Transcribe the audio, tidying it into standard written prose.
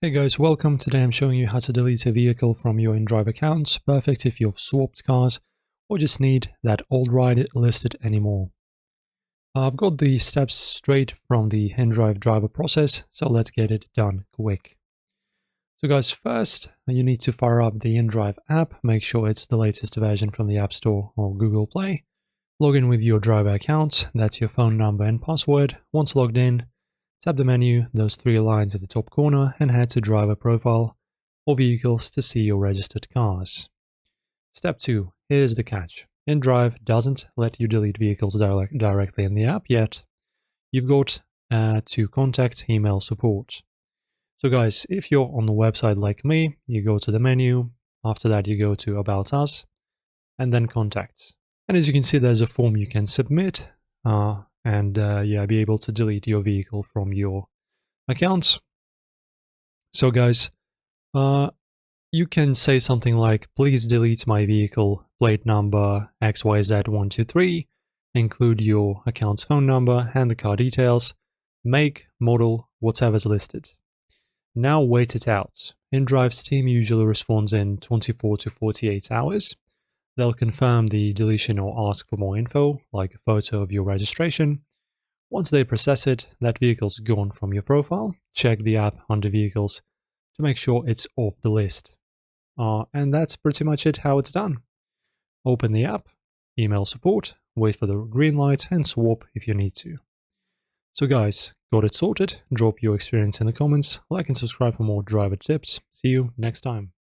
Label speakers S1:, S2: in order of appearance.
S1: Hey guys, welcome. Today I'm showing you how to delete a vehicle from your inDrive account. Perfect if you've swapped cars or just need that old ride listed anymore. I've got the steps straight from the inDrive driver process, so let's get it done quick. So guys, first you need to fire up the inDrive app, make sure it's the latest version from the App Store or Google Play. Log in with your driver account, that's your phone number and password. Once logged in, tap the menu, those three lines at the top corner, and head to Driver Profile or Vehicles to see your registered cars. Step 2. Here's the catch. inDrive doesn't let you delete vehicles directly in the app yet. You've got to contact email support. So guys, if you're on the website like me, you go to the menu, after that you go to About Us, and then Contact. And as you can see, there's a form you can submit, be able to delete your vehicle from your account. So guys, you can say something like, please delete my vehicle plate number XYZ123, include your account's phone number and the car details, make, model, whatever's listed. Now wait it out. inDrive's team usually responds in 24 to 48 hours. They'll confirm the deletion or ask for more info, like a photo of your registration. Once they process it, that vehicle's gone from your profile. Check the app under Vehicles to make sure it's off the list. And that's pretty much it, how it's done. Open the app, email support, wait for the green light, and swap if you need to. So guys, got it sorted? Drop your experience in the comments, like and subscribe for more driver tips. See you next time.